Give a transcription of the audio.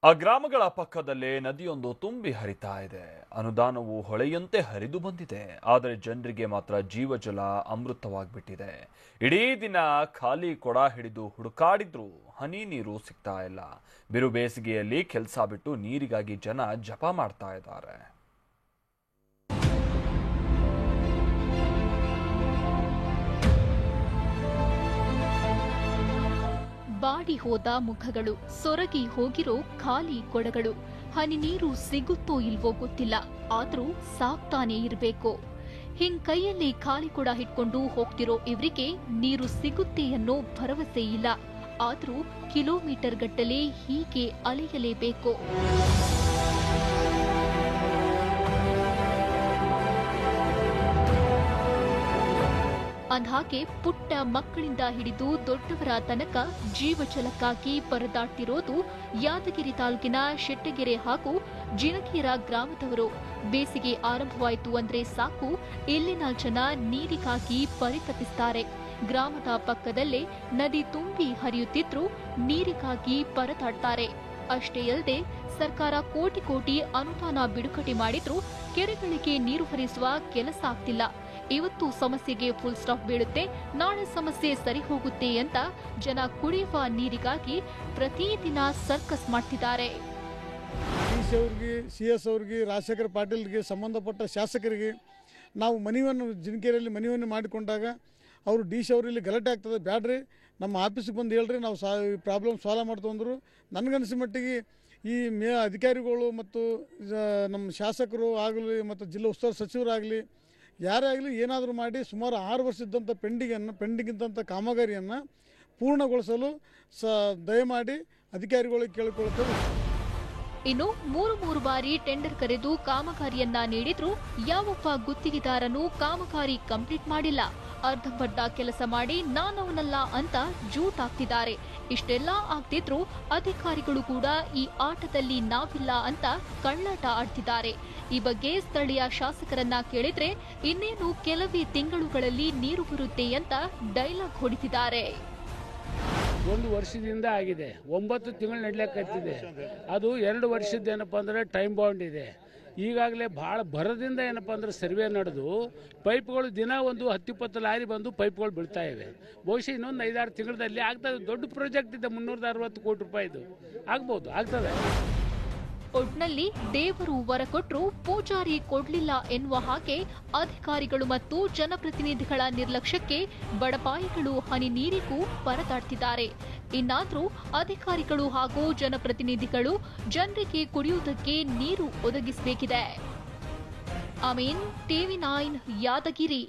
ಆ ಗ್ರಾಮಗಳ ಪಕ್ಕದಲ್ಲೇ ನದಿಯೊಂದು ತುಂಬಿ ಹರಿತಾ ಇದೆ. ಅನುದಾನವು ಹೊಳೆಯಂತೆ ಹರಿದು ಬಂದಿದೆ. ಆದರೆ ಜನರಿಗೆ ಮಾತ್ರ ಜೀವಜಲ ಅಮೃತವಾಗಿಬಿಟ್ಟಿದೆ. ಇಡೀ ದಿನ ಖಾಲಿ ಕೊಡ ಹಿಡಿದು ಹುಡುಕಾಡಿದ್ರೂ ಹನಿ ನೀರು ಸಿಗ್ತಾ ಇಲ್ಲ. ಬಿರು ಬೇಸಿಗೆಯಲ್ಲಿ ಕೆಲಸ ಬಿಟ್ಟು ನೀರಿಗಾಗಿ ಜನ ಜಪ ಮಾಡ್ತಾ ಇದ್ದಾರೆ. ಬಾಡಿ ಹೋದ ಮುಖಗಳು, ಸೊರಗಿ ಹೋಗಿರೋ ಖಾಲಿ ಕೊಡಗಳು. ಹನಿ ನೀರು ಸಿಗುತ್ತೋ ಇಲ್ವೋ ಗೊತ್ತಿಲ್ಲ, ಆದ್ರೂ ಸಾಕ್ತಾನೆ ಇರಬೇಕು. ಹಿಂಗ್ ಕೈಯಲ್ಲಿ ಖಾಲಿ ಕೊಡ ಹಿಡ್ಕೊಂಡು ಹೋಗ್ತಿರೋ ಇವರಿಗೆ ನೀರು ಸಿಗುತ್ತೆ ಅನ್ನೋ ಭರವಸೆ ಇಲ್ಲ. ಆದ್ರೂ ಕಿಲೋಮೀಟರ್ ಗಟ್ಟಲೆ ಹೀಗೆ ಅಲೆಯಲೇಬೇಕು. ಅಂದ್ಹಾಗೆ ಪುಟ್ಟ ಮಕ್ಕಳಿಂದ ಹಿಡಿದು ದೊಡ್ಡವರ ತನಕ ಜೀವಜಲಕ್ಕಾಗಿ ಪರದಾಡ್ತಿರೋದು ಯಾದಗಿರಿ ತಾಲೂಕಿನ ಶೆಟ್ಟಗೆರೆ ಹಾಗೂ ಜಿನಕೇರ ಗ್ರಾಮದವರು. ಬೇಸಿಗೆ ಆರಂಭವಾಯಿತು ಅಂದ್ರೆ ಸಾಕು, ಇಲ್ಲಿನ ಜನ ನೀರಿಗಾಗಿ ಪರಿತಪಿಸ್ತಾರೆ. ಗ್ರಾಮದ ಪಕ್ಕದಲ್ಲೇ ನದಿ ತುಂಬಿ ಹರಿಯುತ್ತಿದ್ರೂ ನೀರಿಗಾಗಿ ಪರದಾಡ್ತಾರೆ. ಅಷ್ಟೇ ಅಲ್ಲದೆ ಸರ್ಕಾರ ಕೋಟಿ ಅನುದಾನ ಬಿಡುಗಡೆ ಮಾಡಿದ್ರೂ ಕೆರೆಗಳಿಗೆ ನೀರು ಹರಿಸುವ ಕೆಲಸ ಆಗ್ತಿಲ್ಲ. ಇವತ್ತು ಸಮಸ್ಯೆಗೆ ಫುಲ್ ಸ್ಟಾಪ್ ಬೀಳುತ್ತೆ, ನಾಳೆ ಸಮಸ್ಯೆ ಸರಿ ಹೋಗುತ್ತೆ ಅಂತ ಜನ ಕುಡಿಯುವ ನೀರಿಗಾಗಿ ಪ್ರತಿದಿನ ಸರ್ಕಸ್ ಮಾಡ್ತಿದ್ದಾರೆ. CS ಅವರಿಗೆ, ರಾಜಶೇಖರ ಪಾಟೀಲ್ಗೆ, ಸಂಬಂಧಪಟ್ಟ ಶಾಸಕರಿಗೆ ನಾವು ಜಿನಕೇರಿಯಲ್ಲಿ ಮನವಿಯನ್ನು ಮಾಡಿಕೊಂಡಾಗ ಅವರು DC ಅವರಲ್ಲಿ ಗಲಾಟೆ ಆಗ್ತದೆ, ಬ್ಯಾಡ್ರಿ ನಮ್ಮ ಆಫೀಸಿಗೆ ಬಂದು ಹೇಳ್ರಿ, ನಾವು ಪ್ರಾಬ್ಲಮ್ ಸಾಲ್ವ್ ಮಾಡ್ತೀವಿ ಅಂದರು. ನನಗನ್ಸಿದ ಮಟ್ಟಿಗೆ ಈ ಅಧಿಕಾರಿಗಳು ಮತ್ತು ನಮ್ಮ ಶಾಸಕರು ಆಗಲಿ ಮತ್ತು ಜಿಲ್ಲಾ ಉಸ್ತುವಾರಿ ಸಚಿವರಾಗಲಿ ಯಾರೇ ಆಗಲಿ ಏನಾದರೂ ಮಾಡಿ ಸುಮಾರು 6 ವರ್ಷದಂಥ ಪೆಂಡಿಂಗ್ ಇದ್ದಂಥ ಕಾಮಗಾರಿಯನ್ನು ಪೂರ್ಣಗೊಳಿಸಲು ದಯಮಾಡಿ ಅಧಿಕಾರಿಗಳಿಗೆ ಕೇಳಿಕೊಳ್ಳುತ್ತೇವೆ. ಇನ್ನು ಮೂರು ಬಾರಿ ಟೆಂಡರ್ ಕರೆದು ಕಾಮಗಾರಿಯನ್ನ ನೀಡಿದ್ರೂ ಯಾವೊಬ್ಬ ಗುತ್ತಿಗೆದಾರನೂ ಕಾಮಗಾರಿ ಕಂಪ್ಲೀಟ್ ಮಾಡಿಲ್ಲ. ಅರ್ಧಂಬರ್ಧ ಕೆಲಸ ಮಾಡಿ ನಾನವನಲ್ಲ ಅಂತ ಜೂಟಾಗ್ತಿದ್ದಾರೆ. ಇಷ್ಟೆಲ್ಲ ಆಗ್ತಿದ್ರೂ ಅಧಿಕಾರಿಗಳು ಕೂಡ ಈ ಆಟದಲ್ಲಿ ನಾವಿಲ್ಲ ಅಂತ ಕಳ್ಳಾಟ ಆಡ್ತಿದ್ದಾರೆ. ಈ ಬಗ್ಗೆ ಸ್ಥಳೀಯ ಶಾಸಕರನ್ನ ಕೇಳಿದ್ರೆ ಇನ್ನೇನು ಕೆಲವೇ ತಿಂಗಳುಗಳಲ್ಲಿ ನೀರು ಬರುತ್ತೆ ಅಂತ ಡೈಲಾಗ್ ಹೊಡಿತಿದ್ದಾರೆ. 1 ವರ್ಷದಿಂದ ಆಗಿದೆ, 9 ತಿಂಗಳು ನಡ್ಲಿಕ್ಕತ್ತಿದೆ. ಅದು 2 ವರ್ಷದ್ದೇನಪ್ಪ ಅಂದ್ರೆ ಟೈಮ್ ಬೌಂಡ್ ಇದೆ. ಈಗಾಗಲೇ ಭಾಳ ಭರದಿಂದ ಏನಪ್ಪ ಅಂದ್ರೆ ಸರ್ವೆ ನಡೆದು ಪೈಪ್ಗಳು ದಿನ ಒಂದು 10-20 ಲಾರಿ ಬಂದು ಪೈಪ್ಗಳು ಬೀಳ್ತಾ ಇವೆ. ಬಹುಶಃ ಇನ್ನೊಂದು 5-6 ತಿಂಗಳಲ್ಲಿ ಆಗ್ತದೆ. ದೊಡ್ಡ ಪ್ರಾಜೆಕ್ಟ್ ಇದೆ, 360 ಕೋಟಿ ರೂಪಾಯಿದು. ಆಗ್ತದೆ. ಒಟ್ನಲ್ಲಿ ದೇವರು ವರ ಕೊಟ್ರು ಪೂಜಾರಿ ಕೊಡ್ಲಿಲ್ಲ ಎನ್ನುವ ಹಾಗೆ ಅಧಿಕಾರಿಗಳು ಮತ್ತು ಜನಪ್ರತಿನಿಧಿಗಳ ನಿರ್ಲಕ್ಷ್ಯಕ್ಕೆ ಬಡಪಾಯಿಗಳು ಹನಿ ನೀರಿಗೂ ಪರದಾಡ್ತಿದ್ದಾರೆ. ಇನ್ನಾದ್ರೂ ಅಧಿಕಾರಿಗಳು ಹಾಗೂ ಜನಪ್ರತಿನಿಧಿಗಳು ಜನರಿಗೆ ಕುಡಿಯುವುದಕ್ಕೆ ನೀರು ಒದಗಿಸಬೇಕಿದೆ. ಅಮೀನ್, TV9 ಯಾದಗಿರಿ.